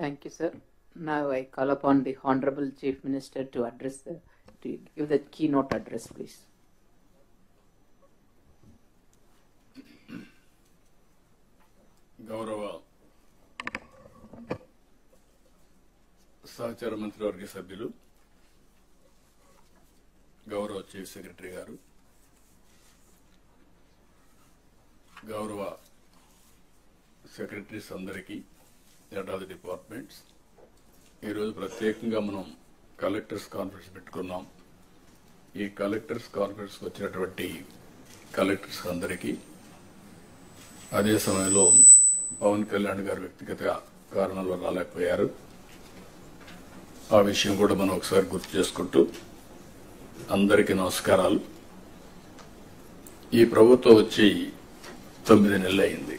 Thank you, sir. Now I call upon the Honorable Chief Minister to give the keynote address, please. గౌరవ సహచార మంత్రివర్గ సభ్యులు, గౌరవ chief secretary గారు, గౌరవ secretaries అందరికీ, హెడ్ ఆఫ్ ది డిపార్ట్మెంట్స్, ఈరోజు ప్రత్యేకంగా మనం కలెక్టర్స్ కాన్ఫరెన్స్ పెట్టుకున్నాం. ఈ కలెక్టర్స్ కాన్ఫరెన్స్కి వచ్చినటువంటి కలెక్టర్స్ అందరికీ, అదే సమయంలో పవన్ కళ్యాణ్ గారు వ్యక్తిగత కారణాల వల్ల రాలేకపోయారు, ఆ విషయం కూడా మనం ఒకసారి గుర్తు చేసుకుంటూ అందరికీ నమస్కారాలు. ఈ ప్రభుత్వం వచ్చి 9 నెలలు అయింది,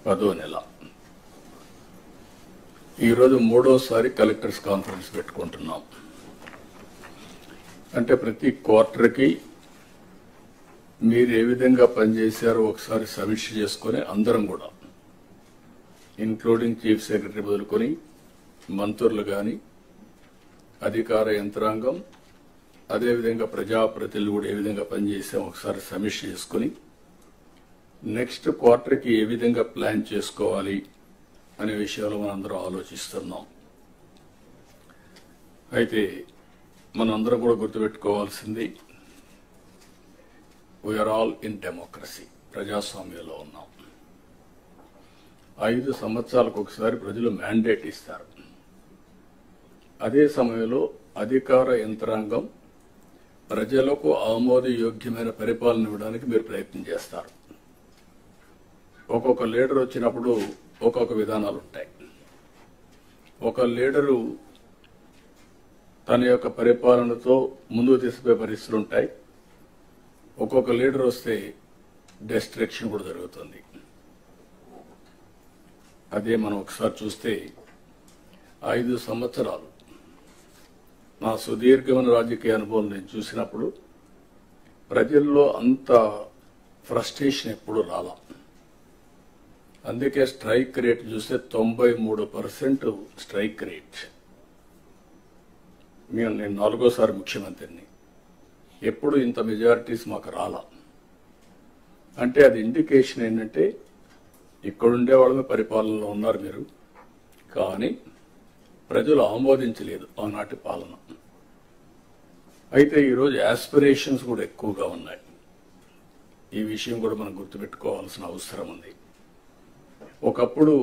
10వ నెల. ఈరోజు 3వసారి కలెక్టర్స్ కాన్ఫరెన్స్ పెట్టుకుంటున్నాం. అంటే ప్రతి క్వార్టర్కి మీరు ఏ విధంగా పనిచేశారో ఒకసారి సమీక్ష చేసుకుని అందరం కూడా, ఇన్క్లూడింగ్ చీఫ్ సెక్రటరీ మొదలుకొని మంత్రులు కానీ, అధికార యంత్రాంగం, అదేవిధంగా ప్రజాప్రతినిధులు కూడా ఏ విధంగా పనిచేసాం ఒకసారి సమీక్ష చేసుకుని నెక్స్ట్ క్వార్టర్కి ఏ విధంగా ప్లాన్ చేసుకోవాలి అనే విషయాలు మనందరం ఆలోచిస్తున్నాం. అయితే మనందరం కూడా గుర్తుపెట్టుకోవాల్సింది, వీఆర్ ఆల్ ఇన్ డెమోక్రసీ, ప్రజాస్వామ్యంలో ఉన్నాం. 5 సంవత్సరాలకు ఒకసారి ప్రజలు మ్యాండేట్ ఇస్తారు. అదే సమయంలో అధికార యంత్రాంగం ప్రజలకు ఆమోదయోగ్యమైన పరిపాలన ఇవ్వడానికి మీరు ప్రయత్నం చేస్తారు. ఒక్కొక్క లీడర్ వచ్చినప్పుడు ఒక్కొక్క విధానాలు ఉంటాయి. ఒక లీడరు తన యొక్క పరిపాలనతో ముందుకు తీసుకుపోయే పరిస్థితులు ఉంటాయి. ఒక్కొక్క లీడర్ వస్తే డిస్ట్రక్షన్ కూడా జరుగుతుంది. అదే మనం ఒకసారి చూస్తే 5 సంవత్సరాలు నా సుదీర్ఘమైన రాజకీయ అనుభవం నేను చూసినప్పుడు ప్రజల్లో అంత ఫ్రస్ట్రేషన్ ఎప్పుడు రాలా. అందుకే స్ట్రైక్ రేట్ చూస్తే 93% స్ట్రైక్ రేట్. నేను 4వసారి ముఖ్యమంత్రిని, ఎప్పుడు ఇంత మెజారిటీస్ మాకు రాలా. అంటే అది ఇండికేషన్ ఏంటంటే ఇక్కడుండే వాళ్ళమే పరిపాలనలో ఉన్నారు మీరు, కానీ ప్రజలు ఆమోదించలేదు ఆనాటి పాలన. అయితే ఈరోజు యాస్పిరేషన్స్ కూడా ఎక్కువగా ఉన్నాయి. ఈ విషయం కూడా మనం గుర్తుపెట్టుకోవాల్సిన అవసరం ఉంది. ఒకప్పుడు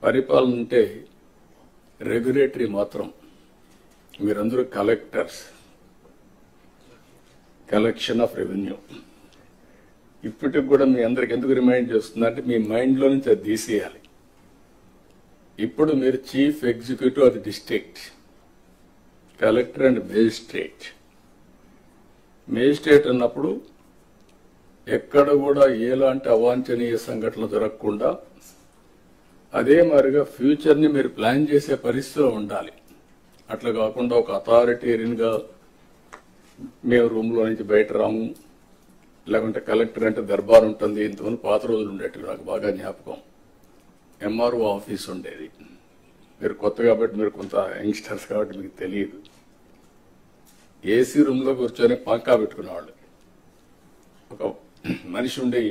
పరిపాలన అంటే రెగ్యులేటరీ మాత్రం, మీరందరూ కలెక్టర్స్, కలెక్షన్ ఆఫ్ రెవెన్యూ. ఇప్పటికి కూడా మీ అందరికి ఎందుకు రిమైండ్ చేస్తుందంటే మీ మైండ్లో నుంచి అది తీసేయాలి. ఇప్పుడు మీరు chief executive of the district, collector and magistrate. Magistrate అన్నప్పుడు ఎక్కడ కూడా ఎలాంటి అవాంఛనీయ సంఘటనలు జరగకుండా అదే మాదిరిగా ఫ్యూచర్ని మీరు ప్లాన్ చేసే పరిస్థితిలో ఉండాలి. అట్లా కాకుండా ఒక అథారిటేరియన్గా మేము రూమ్లో నుంచి బయట రాము, లేకుంటే కలెక్టర్ అంటే దర్బార్ ఉంటుంది. ఇంతమంది పాత రోజులు ఉండేవి, నాకు బాగా జ్ఞాపకం. ఎంఆర్ఓ ఆఫీస్ ఉండేది. మీరు కొత్త కాబట్టి, మీరు కొంత యంగ్స్టర్స్ కాబట్టి మీకు తెలియదు. ఏసీ రూమ్లో కూర్చొని పంకా పెట్టుకునేవాళ్ళు. ఒక మనిషి ఉండి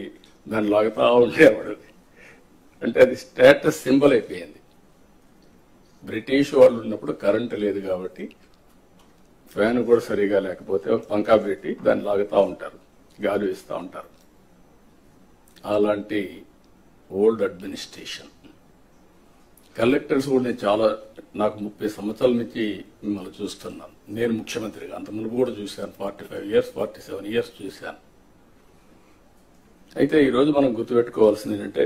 దాన్ని లాగుతా ఉండేవాడు. అంటే అది స్టేటస్ సింబల్ అయిపోయింది. బ్రిటిష్ వాళ్ళు ఉన్నప్పుడు కరెంటు లేదు కాబట్టి ఫ్యాన్ కూడా సరిగా లేకపోతే పంకా పెట్టి దాన్ని లాగుతూ ఉంటారు, గాలి వేస్తూ ఉంటారు. అలాంటి ఓల్డ్ అడ్మినిస్ట్రేషన్. కలెక్టర్స్ కూడా నేను నాకు 30 సంవత్సరాల నుంచి మిమ్మల్ని చూస్తున్నాను. నేను ముఖ్యమంత్రిగా అంత ముందు కూడా చూశాను, 45 ఇయర్స్ 47 ఇయర్స్ చూశాను. అయితే ఈరోజు మనం గుర్తుపెట్టుకోవాల్సింది ఏంటంటే,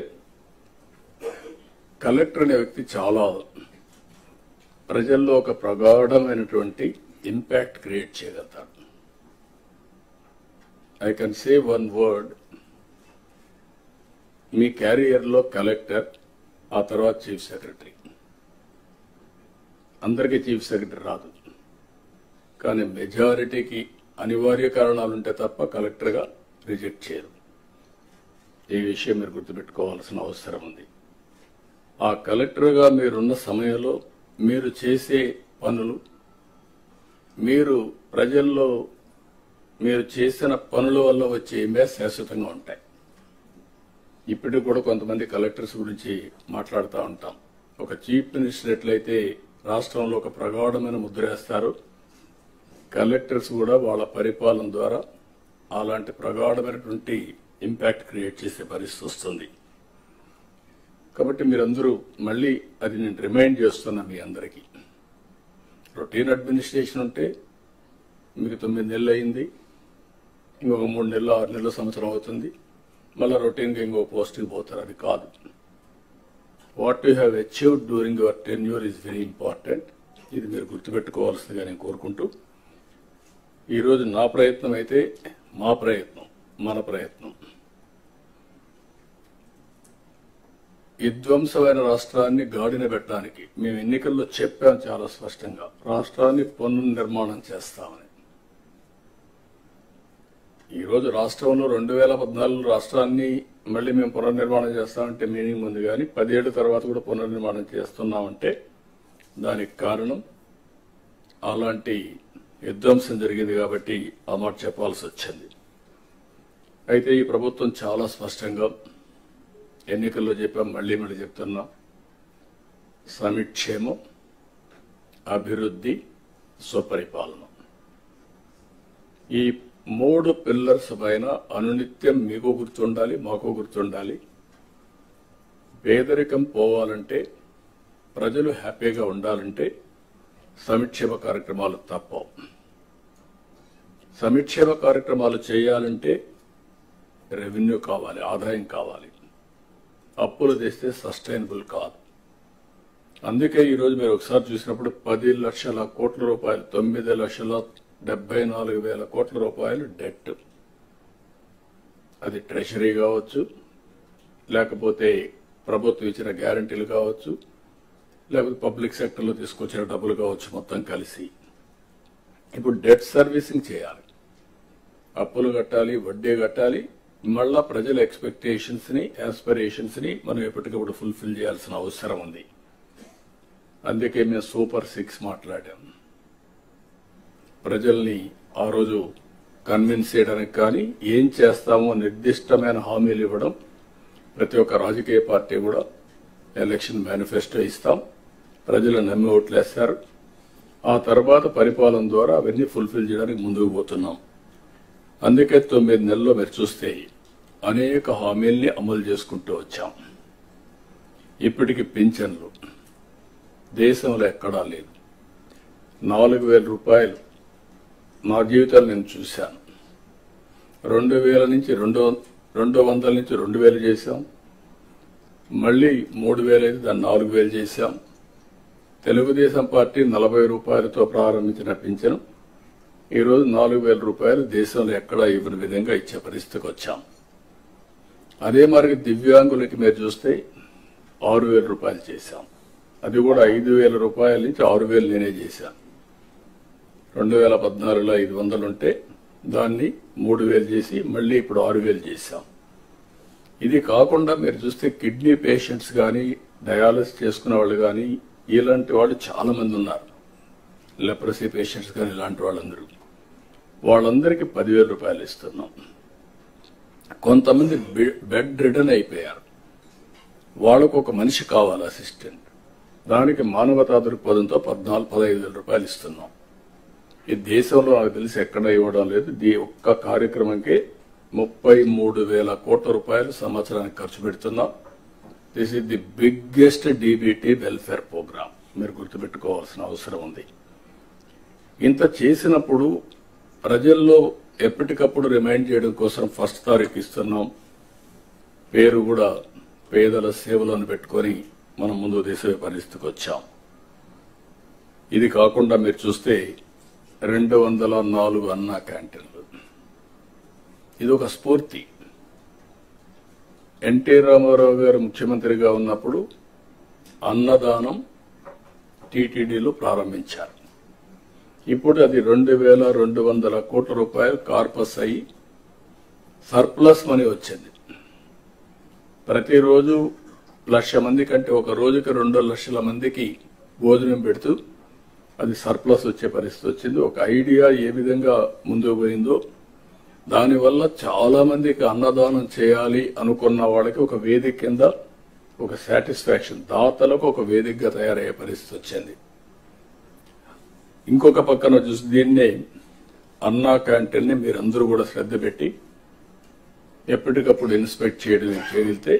కలెక్టర్ అనే వ్యక్తి చాలా ప్రజల్లో ఒక ప్రగాఢమైనటువంటి ఇంపాక్ట్ క్రియేట్ చేయగలుగుతాడు. I can say one word, మీ క్యారియర్లో కలెక్టర్, ఆ తర్వాత చీఫ్ సెక్రటరీ. అందరికీ చీఫ్ సెక్రటరీ రాదు, కానీ మెజారిటీకి అనివార్య కారణాలుంటే తప్ప కలెక్టర్గా రిజెక్ట్ చేయరు. ఈ విషయం మీరు గుర్తుపెట్టుకోవాల్సిన అవసరం ఉంది. ఆ కలెక్టర్గా మీరున్న సమయంలో మీరు చేసే పనులు, మీరు ప్రజల్లో మీరు చేసిన పనుల వల్ల వచ్చే ఇమేజ్ శాశ్వతంగా ఉంటాయి. ఇప్పటికి కూడా కొంతమంది కలెక్టర్స్ గురించి మాట్లాడుతూ ఉంటాం. ఒక చీఫ్ మినిస్టర్ ఎట్లయితే రాష్ట్రంలో ఒక ప్రగాఢమైన ముద్ర వేస్తారు, కలెక్టర్స్ కూడా వాళ్ళ పరిపాలన ద్వారా అలాంటి ప్రగాఢమైనటువంటి ఇంపాక్ట్ క్రియేట్ చేసే పరిస్థితి వస్తుంది. కాబట్టి మీరందరూ మళ్ళీ అది నేను రిమైండ్ చేస్తున్నా మీ అందరికీ. రొటీన్ అడ్మినిస్ట్రేషన్ ఉంటే మీకు 9 నెలలు అయింది, ఇంకొక 3 నెలలు 6 నెలలు సంవత్సరం అవుతుంది, మళ్ళీ రొటీన్గా ఇంకో పోస్టింగ్ పోతారు. అది కాదు. What you have achieved during your tenure is very important. ఇది మీరు గుర్తుపెట్టుకోవాల్సిందిగా నేను కోరుకుంటూ, ఈరోజు నా ప్రయత్నం అయితే మా ప్రయత్నం, మన ప్రయత్నం విధ్వంసమైన రాష్ట్రాన్ని గాడిన పెట్టడానికి మేము ఎన్నికల్లో చెప్పాం చాలా స్పష్టంగా, రాష్ట్రాన్ని పునర్నిర్మాణం చేస్తామని. ఈరోజు రాష్ట్రంలో 2014 రాష్ట్రాన్ని మళ్ళీ మేము పునర్నిర్మాణం చేస్తామంటే మీనింగ్ ఉంది, కానీ 10 ఏళ్ల తర్వాత కూడా పునర్నిర్మాణం చేస్తున్నామంటే దానికి కారణం అలాంటి విధ్వంసం జరిగింది కాబట్టి ఆ మాట చెప్పాల్సి వచ్చింది. అయితే ఈ ప్రభుత్వం చాలా స్పష్టంగా ఎన్నికల్లో చెప్పాం, మళ్ళీ చెప్తున్నాం, సమిక్షేమం, అభివృద్ధి, స్వపరిపాలన, ఈ 3 పిల్లర్స్ పైన అనునిత్యం మీకు గుర్తుండాలి, మాకు గుర్తుండాలి. పేదరికం పోవాలంటే, ప్రజలు హ్యాపీగా ఉండాలంటే సంక్షేమ కార్యక్రమాలు తప్పవు. సంక్షేమ కార్యక్రమాలు చేయాలంటే రెవెన్యూ కావాలి, ఆదాయం కావాలి. అప్పులు తెస్తే సస్టైనబుల్ కాదు. అందుకే ఈరోజు మీరు ఒకసారి చూసినప్పుడు 10 లక్షల కోట్ల రూపాయలు, 9,74,000 కోట్ల రూపాయలు డెట్. అది ట్రెషరీ కావచ్చు, లేకపోతే ప్రభుత్వం ఇచ్చిన గ్యారంటీలు కావచ్చు, లేకపోతే పబ్లిక్ సెక్టర్లో తీసుకొచ్చిన డబ్బులు కావచ్చు, మొత్తం కలిసి ఇప్పుడు డెట్ సర్వీసింగ్ చేయాలి, అప్పులు కట్టాలి, వడ్డీ కట్టాలి. మళ్ళా ప్రజల ఎక్స్పెక్టేషన్స్ ని, ఆస్పిరేషన్స్ ని మనం ఎప్పటికప్పుడు ఫుల్ఫిల్ చేయాల్సిన అవసరం ఉంది. అందుకే మేము సూపర్ 6 మాట్లాడాం. ప్రజల్ని ఆ రోజు కన్విన్స్ చేయడానికి కానీ, ఏం చేస్తామో నిర్దిష్టమైన హామీలు ఇవ్వడం. ప్రతి ఒక్క రాజకీయ పార్టీ కూడా ఎలక్షన్ మేనిఫెస్టో ఇస్తాం, ప్రజలు నమ్మి ఓట్లేస్తారు. ఆ తర్వాత పరిపాలన ద్వారా అవన్నీ ఫుల్ఫిల్ చేయడానికి ముందుకు పోతున్నాం. అందుకే 9 నెలల్లో మీరు చూస్తే అనేక హామీల్ని అమలు చేసుకుంటూ వచ్చాం. ఇప్పటికి పింఛన్లు దేశంలో ఎక్కడా లేదు. 4,000 రూపాయలు నా జీవితాలు నేను చూశాను. 2,000 నుంచి 200 నుంచి 2,000 చేశాం. మళ్ళీ 3,000 అయితే దాన్ని 4,000 చేశాం. తెలుగుదేశం పార్టీ 40 రూపాయలతో ప్రారంభించిన పింఛను ఈరోజు 4,000 రూపాయలు దేశంలో ఎక్కడా ఇవ్వని విధంగా ఇచ్చే పరిస్థితికి వచ్చాం. అదే మరి దివ్యాంగులకి మీరు చూస్తే 6,000 రూపాయలు చేశాం. అది కూడా 5,000 రూపాయల నుంచి 6,000 నేనే చేశాను. 2014లో 500 ఉంటే దాన్ని 3,000 చేసి మళ్ళీ ఇప్పుడు 6,000 చేశాం. ఇది కాకుండా మీరు చూస్తే కిడ్నీ పేషెంట్స్ కానీ, డయాలసిస్ చేసుకునే వాళ్ళు కానీ, ఇలాంటి వాళ్ళు చాలా మంది ఉన్నారు. లెప్రసీ పేషెంట్స్ కానీ ఇలాంటి వాళ్ళందరికీ 10,000 రూపాయలు ఇస్తున్నాం. కొంతమంది బెడ్ రిడన్ అయిపోయారు, వాళ్ళకు ఒక మనిషి కావాలి అసిస్టెంట్. దానికి మానవతా దృక్పథంతో 14-15,000 రూపాయలు ఇస్తున్నాం. ఈ దేశంలో నాకు తెలిసి ఎక్కడ ఇవ్వడం లేదు. ఈ ఒక్క కార్యక్రమంకే 33,000 కోట్ల రూపాయలు సంవత్సరానికి ఖర్చు పెడుతున్నాం. This is the biggest DBT welfare programme. మీరు గుర్తుపెట్టుకోవాల్సిన అవసరం ఉంది. ఇంత చేసినప్పుడు ప్రజల్లో ఎప్పటికప్పుడు రిమైండ్ చేయడం కోసం 1st తారీఖు ఇస్తున్నాం. పేరు కూడా పేదల సేవలను పెట్టుకొని మనం ముందు దేశ పరిస్థితికి వచ్చాం. ఇది కాకుండా మీరు చూస్తే 204 అన్నా క్యాంటీన్లు. ఇది ఒక స్ఫూర్తి. ఎన్టీ రామారావు గారు ముఖ్యమంత్రిగా ఉన్నప్పుడు అన్నదానం టీటీడీలో ప్రారంభించారు. ఇప్పుడు అది 2,200 కోట్ల రూపాయలు కార్పస్ అయ్యి సర్ప్లస్ మనీ వచ్చింది. ప్రతిరోజు 1,00,000 మంది కంటే ఒక రోజుకి 2 లక్షల మందికి భోజనం పెడుతూ అది సర్ప్లస్ వచ్చే పరిస్థితి వచ్చింది. ఒక ఐడియా ఏ విధంగా ముందుకు పోయిందో, దానివల్ల చాలా మందికి అన్నదానం చేయాలి అనుకున్న వాళ్ళకి ఒక వేదిక కింద ఒక సాటిస్ఫాక్షన్, దాతలకు ఒక వేదికగా తయారయ్యే పరిస్థితి వచ్చింది. ఇంకొక పక్కన చూసి దీన్నే అన్నా క్యాంటీన్ ని మీరందరూ కూడా శ్రద్ధ పెట్టి ఎప్పటికప్పుడు ఇన్స్పెక్ట్ చేయగలిగితే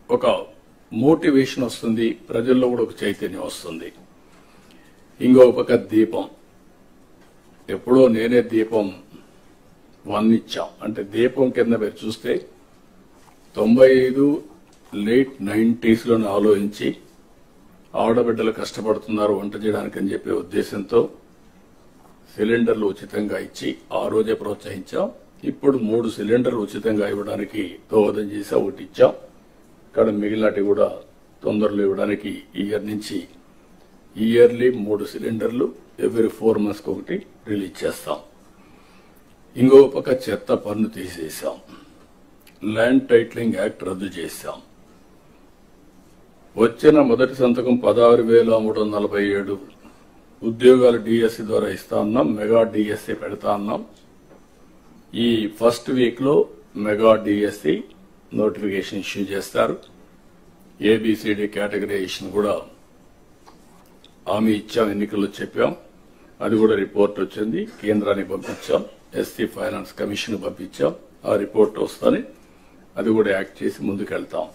ఒక మోటివేషన్ వస్తుంది, ప్రజల్లో కూడా ఒక చైతన్యం వస్తుంది. ఇంకొక పక్క దీపం, ఎప్పుడో నేనే దీపం 1 ఇచ్చాం. అంటే దీపం కింద మీరు చూస్తే 95 లేట్ 90s లోనే ఆలోచించి ఆడబిడ్డలు కష్టపడుతున్నారు వంట చేయడానికి అని చెప్పే ఉద్దేశంతో సిలిండర్లు ఉచితంగా ఇచ్చి ఆ రోజే ప్రోత్సహించాం. ఇప్పుడు 3 సిలిండర్లు ఉచితంగా ఇవ్వడానికి దోహదం చేసి ఒకటి ఇచ్చాం. ఇక్కడ మిగిలినటి కూడా తొందరలో ఇవ్వడానికి ఇయర్లీ 3 సిలిండర్లు ఎవ్రీ 4 months ఒకటి రిలీజ్ చేస్తాం. ఇంకో పక్క చెత్త పన్ను తీసేశాం. ల్యాండ్ టైటిలింగ్ యాక్ట్ రద్దు చేశాం. వచ్చిన మొదటి సంతకం 16,347 ఉద్యోగాలు డిఎస్సి ద్వారా ఇస్తా ఉన్నాం. మెగా డిఎస్సి పెడతా ఉన్నాం. ఈ ఫస్ట్ వీక్ లో మెగా డిఎస్సి నోటిఫికేషన్ ఇష్యూ చేస్తారు. ఏబిసిడి కేటగరైజేషన్ కూడా హామీ ఇచ్చాం, ఎన్నికల్లో చెప్పాం. అది కూడా రిపోర్ట్ వచ్చింది, కేంద్రానికి పంపించాం. ఎస్సీ ఫైనాన్స్ కమిషన్ పంపించాం. ఆ రిపోర్ట్ వస్తానే అది కూడా యాక్ట్ చేసి ముందుకెళ్తాం.